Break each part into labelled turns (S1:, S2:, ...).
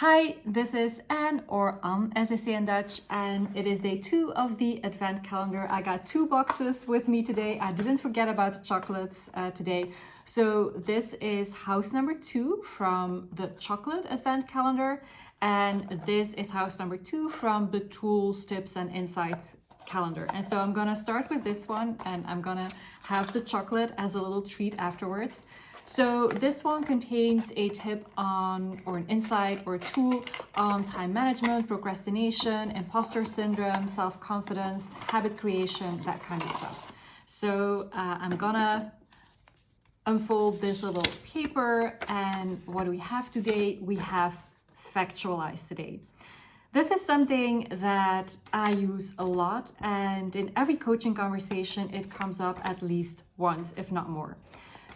S1: Hi, this is Anne, or Anne as they say in Dutch, and it is day 2 of the Advent calendar. I got 2 boxes with me today. I didn't forget about the chocolates today. So this is house number 2 from the chocolate Advent calendar, and this is house number 2 from the tools, tips, and insights calendar. And so I'm gonna start with this one, and I'm gonna have the chocolate as a little treat afterwards. So this one contains a tip on, or an insight or a tool on time management, procrastination, imposter syndrome, self-confidence, habit creation, that kind of stuff. So I'm gonna unfold this little paper, and what do we have today? We have factualize today. This is something that I use a lot, and in every coaching conversation, it comes up at least once, if not more.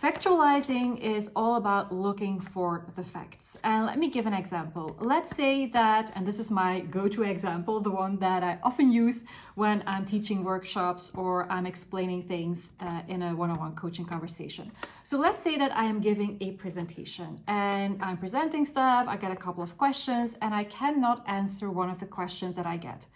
S1: Factualizing is all about looking for the facts. And let me give an example. Let's say that, and this is my go-to example, the one that I often use when I'm teaching workshops or I'm explaining things in a one-on-one coaching conversation. So let's say that I am giving a presentation and I'm presenting stuff, I get a couple of questions, and I cannot answer one of the questions that I get.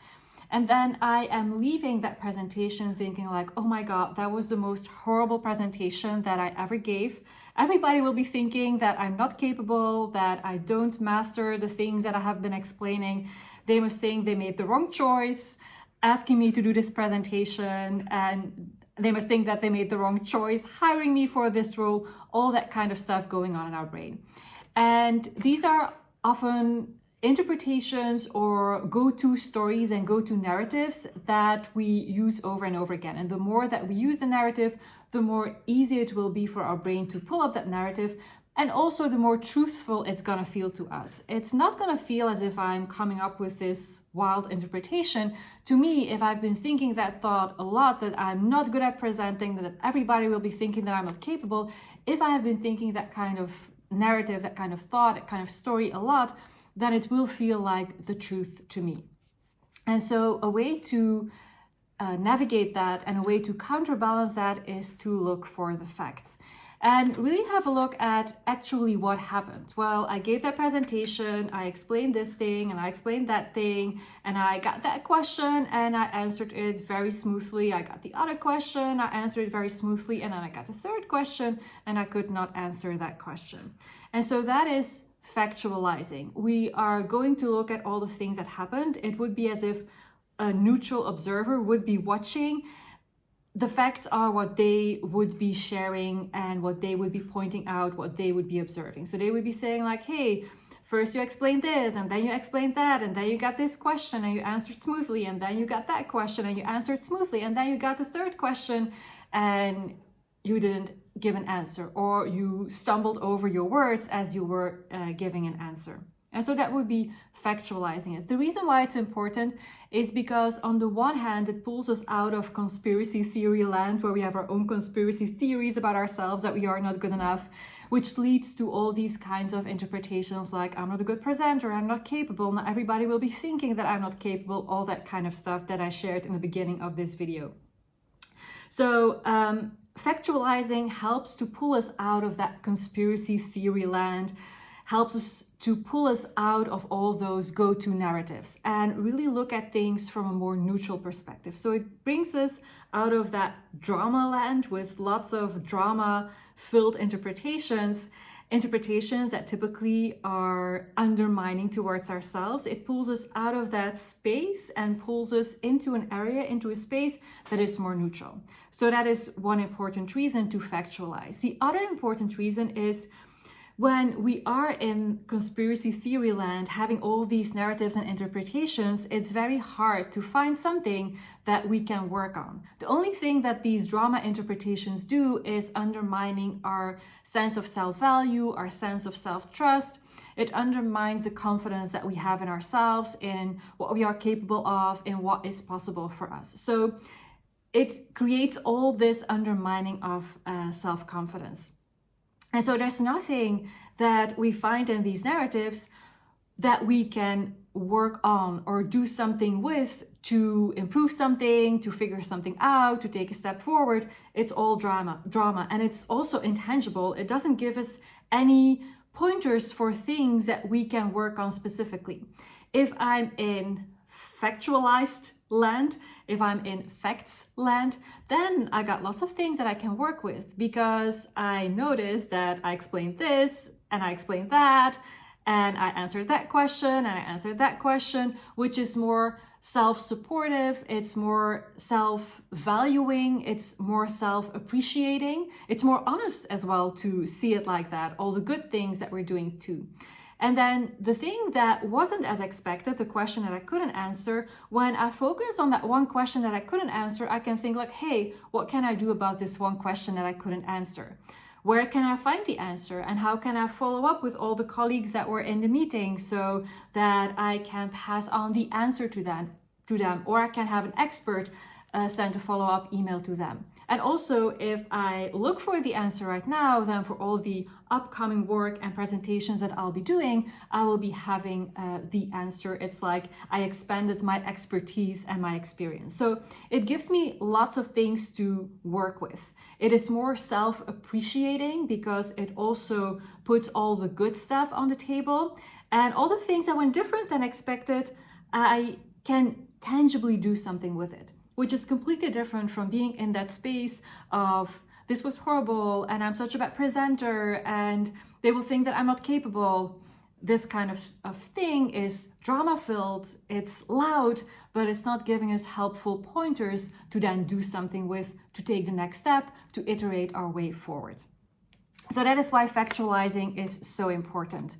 S1: And then I am leaving that presentation thinking like, oh my God, that was the most horrible presentation that I ever gave. Everybody will be thinking that I'm not capable, that I don't master the things that I have been explaining. They must think they made the wrong choice, asking me to do this presentation, and they must think that they made the wrong choice, hiring me for this role, all that kind of stuff going on in our brain. And these are often interpretations or go-to stories and go-to narratives that we use over and over again. And the more that we use the narrative, the more easy it will be for our brain to pull up that narrative, and also the more truthful it's gonna feel to us. It's not gonna feel as if I'm coming up with this wild interpretation. To me, if I've been thinking that thought a lot, that I'm not good at presenting, that everybody will be thinking that I'm not capable, if I have been thinking that kind of narrative, that kind of thought, that kind of story a lot, then it will feel like the truth to me. And so a way to navigate that and a way to counterbalance that is to look for the facts and really have a look at actually what happened. Well, I gave that presentation, I explained this thing and I explained that thing, and I got that question and I answered it very smoothly. I got the other question, I answered it very smoothly, and then I got the third question and I could not answer that question. And so that is factualizing. We are going to look at all the things that happened. It would be as if a neutral observer would be watching. The facts are what they would be sharing and what they would be pointing out, what they would be observing. So they would be saying like, hey, first you explained this, and then you explained that, and then you got this question and you answered smoothly, and then you got that question and you answered smoothly, and then you got the third question and you didn't give an answer, or you stumbled over your words as you were giving an answer. And so that would be factualizing it. The reason why it's important is because on the one hand, it pulls us out of conspiracy theory land, where we have our own conspiracy theories about ourselves that we are not good enough, which leads to all these kinds of interpretations like, I'm not a good presenter, I'm not capable, not everybody will be thinking that I'm not capable, all that kind of stuff that I shared in the beginning of this video. So factualizing helps to pull us out of that conspiracy theory land, helps us to pull us out of all those go-to narratives and really look at things from a more neutral perspective. So it brings us out of that drama land with lots of drama-filled interpretations that typically are undermining towards ourselves. It pulls us out of that space and pulls us into an area, into a space that is more neutral. So that is one important reason to factualize. The other important reason is when we are in conspiracy theory land, having all these narratives and interpretations, it's very hard to find something that we can work on. The only thing that these drama interpretations do is undermining our sense of self-value, our sense of self-trust. It undermines the confidence that we have in ourselves, in what we are capable of, in what is possible for us. So it creates all this undermining of self-confidence. And so there's nothing that we find in these narratives that we can work on or do something with to improve something, to figure something out, to take a step forward. It's all drama, and it's also intangible. It doesn't give us any pointers for things that we can work on specifically. If I'm in factualized land, if I'm in facts land, then I got lots of things that I can work with, because I noticed that I explained this and I explained that, and I answered that question and I answered that question, which is more self-supportive, it's more self-valuing, it's more self-appreciating, it's more honest as well to see it like that, all the good things that we're doing too. And then the thing that wasn't as expected, the question that I couldn't answer, when I focus on that one question that I couldn't answer, I can think like, hey, what can I do about this one question that I couldn't answer? Where can I find the answer, and how can I follow up with all the colleagues that were in the meeting so that I can pass on the answer to them, or I can have an expert send a follow-up email to them. And also, if I look for the answer right now, then for all the upcoming work and presentations that I'll be doing, I will be having the answer. It's like I expanded my expertise and my experience. So it gives me lots of things to work with. It is more self-appreciating because it also puts all the good stuff on the table, and all the things that went different than expected, I can tangibly do something with it, which is completely different from being in that space of this was horrible and I'm such a bad presenter and they will think that I'm not capable. This kind of thing is drama filled, it's loud, but it's not giving us helpful pointers to then do something with, to take the next step, to iterate our way forward. So that is why factualizing is so important.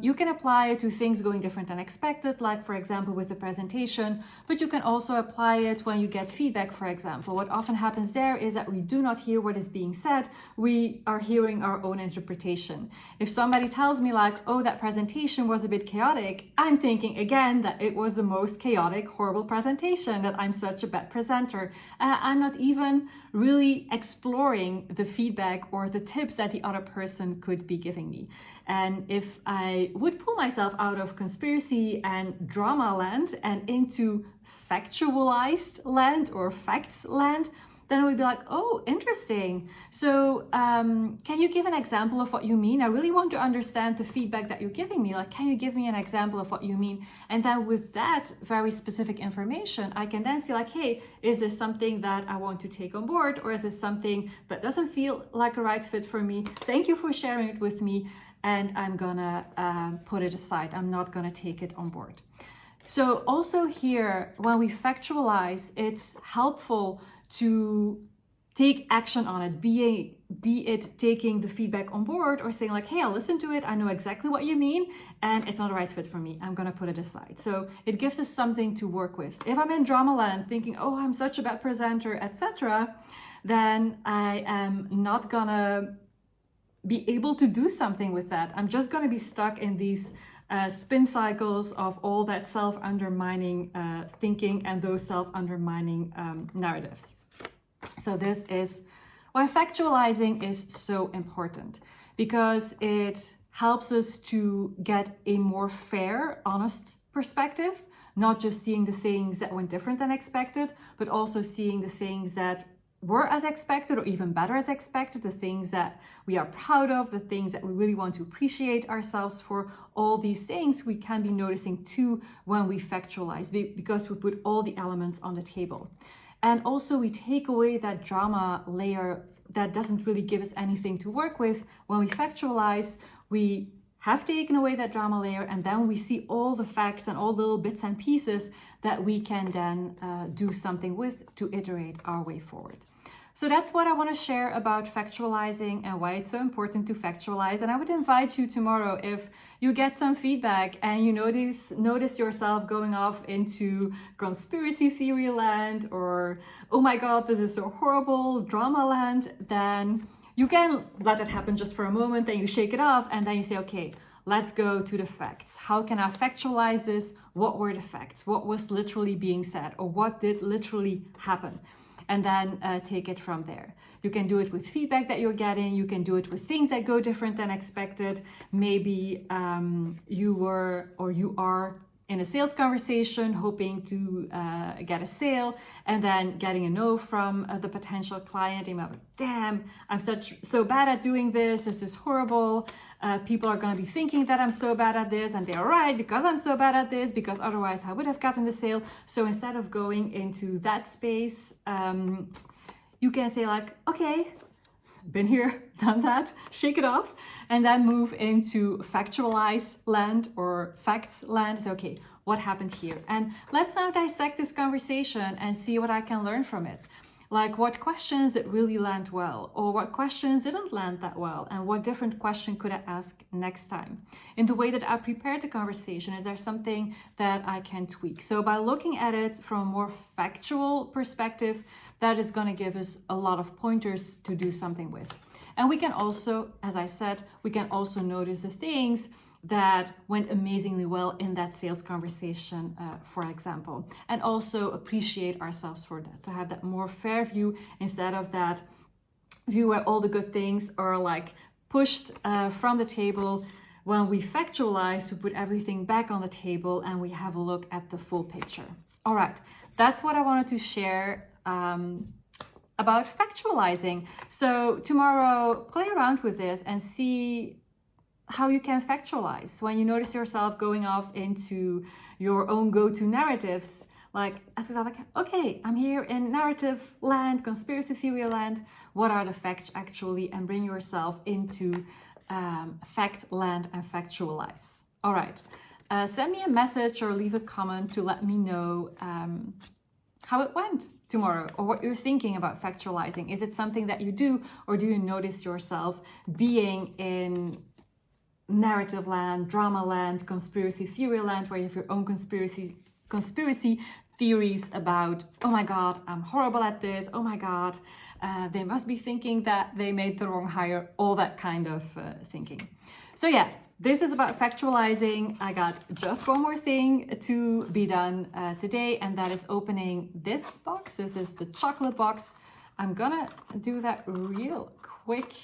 S1: You can apply it to things going different than expected, like for example with the presentation, but you can also apply it when you get feedback, for example. What often happens there is that we do not hear what is being said, we are hearing our own interpretation. If somebody tells me like, oh, that presentation was a bit chaotic, I'm thinking again that it was the most chaotic, horrible presentation, that I'm such a bad presenter. I'm not even really exploring the feedback or the tips that the other person could be giving me. And if I would pull myself out of conspiracy and drama land and into factualized land or facts land, then I would be like, oh, interesting. So can you give an example of what you mean? I really want to understand the feedback that you're giving me. Like, can you give me an example of what you mean? And then with that very specific information, I can then see like, hey, is this something that I want to take on board? Or is this something that doesn't feel like a right fit for me? Thank you for sharing it with me. And I'm gonna put it aside. I'm not gonna take it on board. So also here, when we factualize, it's helpful to take action on it, be it taking the feedback on board or saying like, hey, I'll listen to it, I know exactly what you mean, and it's not a right fit for me, I'm gonna put it aside. So it gives us something to work with. If I'm in drama land thinking, oh, I'm such a bad presenter, etc., then I am not gonna be able to do something with that. I'm just gonna be stuck in these spin cycles of all that self-undermining thinking and those self-undermining narratives. So this is why factualizing is so important, because it helps us to get a more fair, honest perspective, not just seeing the things that went different than expected, but also seeing the things that were as expected or even better as expected, the things that we are proud of, the things that we really want to appreciate ourselves for. All these things we can be noticing too when we factualize, because we put all the elements on the table. And also we take away that drama layer that doesn't really give us anything to work with. When we factualize, we have taken away that drama layer, and then we see all the facts and all the little bits and pieces that we can then do something with to iterate our way forward. So that's what I want to share about factualizing and why it's so important to factualize. And I would invite you tomorrow, if you get some feedback and you notice yourself going off into conspiracy theory land, or, oh my God, this is so horrible, drama land, then you can let it happen just for a moment, then you shake it off, and then you say, okay, let's go to the facts. How can I factualize this? What were the facts? What was literally being said? Or what did literally happen? And then take it from there. You can do it with feedback that you're getting. You can do it with things that go different than expected. Maybe you are in a sales conversation, hoping to get a sale, and then getting a no from the potential client. And I'm like, damn, I'm so bad at doing this. This is horrible. People are going to be thinking that I'm so bad at this, and they're right because I'm so bad at this, because otherwise I would have gotten the sale. So instead of going into that space, you can say like, okay, been here, done that, shake it off, and then move into factualize land or facts land. So, okay, what happened here? And let's now dissect this conversation and see what I can learn from it. Like what questions did really land well, or what questions didn't land that well, and what different question could I ask next time? In the way that I prepared the conversation, is there something that I can tweak? So by looking at it from a more factual perspective, that is going to give us a lot of pointers to do something with. And we can also, as I said, we can also notice the things that went amazingly well in that sales conversation, for example, and also appreciate ourselves for that. So have that more fair view instead of that view where all the good things are like pushed from the table. When we factualize, we put everything back on the table and we have a look at the full picture. All right, that's what I wanted to share about factualizing. So tomorrow, play around with this and see how you can factualize when you notice yourself going off into your own go-to narratives. Like, ask yourself, like, okay, I'm here in narrative land, conspiracy theory land. What are the facts actually? And bring yourself into fact land and factualize. All right. Send me a message or leave a comment to let me know how it went tomorrow, or what you're thinking about factualizing. Is it something that you do, or do you notice yourself being in narrative land, drama land, conspiracy theory land, where you have your own conspiracy theories about, oh my God, I'm horrible at this. Oh my God, they must be thinking that they made the wrong hire, all that kind of thinking. So yeah, this is about factualizing. I got just one more thing to be done today, and that is opening this box. This is the chocolate box. I'm gonna do that real quick.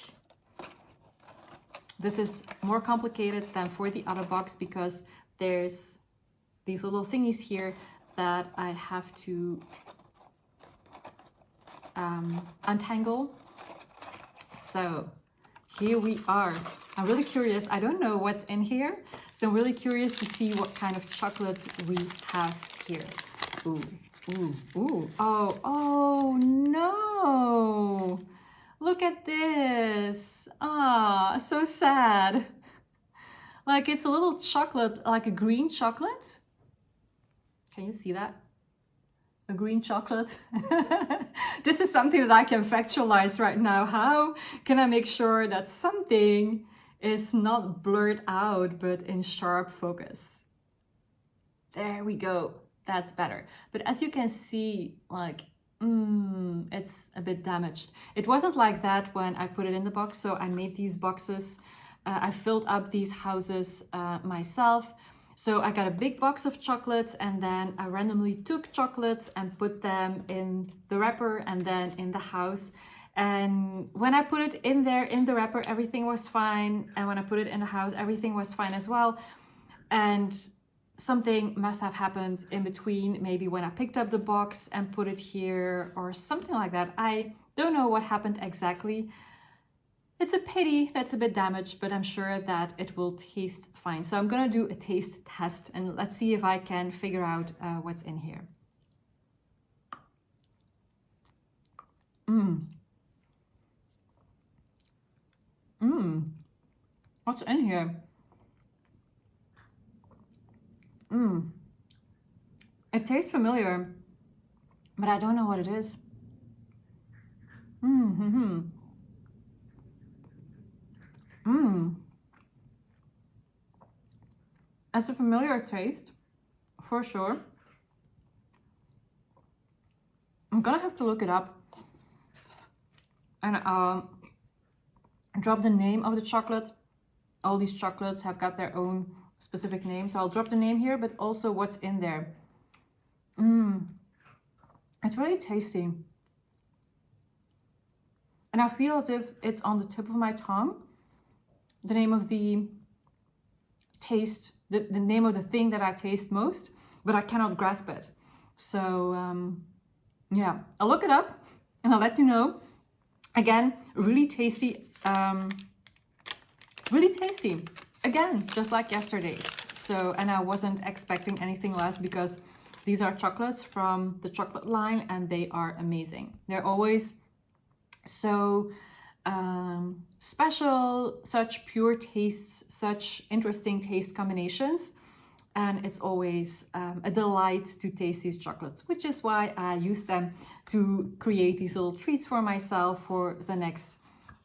S1: This is more complicated than for the other box because there's these little thingies here that I have to untangle. So here we are. I'm really curious. I don't know what's in here, so I'm really curious to see what kind of chocolate we have here. Ooh, ooh, ooh. Oh no! Look at this. Ah, so sad. Like it's a little chocolate, like a green chocolate. Can you see that? A green chocolate. This is something that I can factualize right now. How can I make sure that something is not blurred out, but in sharp focus? There we go. That's better. But as you can see, like, it's a bit damaged. It wasn't like that when I put it in the box. So I made these boxes. I filled up these houses myself. So I got a big box of chocolates, and then I randomly took chocolates and put them in the wrapper and then in the house. And when I put it in there in the wrapper, everything was fine. And when I put it in the house, everything was fine as well. And something must have happened in between, maybe when I picked up the box and put it here or something like that. I don't know what happened exactly. It's a pity that's a bit damaged, but I'm sure that it will taste fine. So I'm gonna do a taste test and let's see if I can figure out what's in here. What's in here? It tastes familiar, but I don't know what it is. It's a familiar taste, for sure. I'm gonna have to look it up and drop the name of the chocolate. All these chocolates have got their own specific name, so I'll drop the name here, but also what's in there. It's really tasty. And I feel as if it's on the tip of my tongue. The name of the taste, the name of the thing that I taste most, but I cannot grasp it. So yeah, I'll look it up and I'll let you know. Again, really tasty, really tasty. Again, just like yesterday's. So, and I wasn't expecting anything less because these are chocolates from the chocolate line and they are amazing. They're always so special, such pure tastes, such interesting taste combinations. And it's always a delight to taste these chocolates, which is why I use them to create these little treats for myself for the next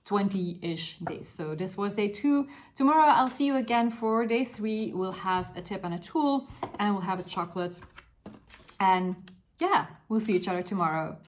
S1: 20-ish days. So this was day 2. Tomorrow I'll see you again for day 3. We'll have a tip and a tool and we'll have a chocolate. And yeah, we'll see each other tomorrow.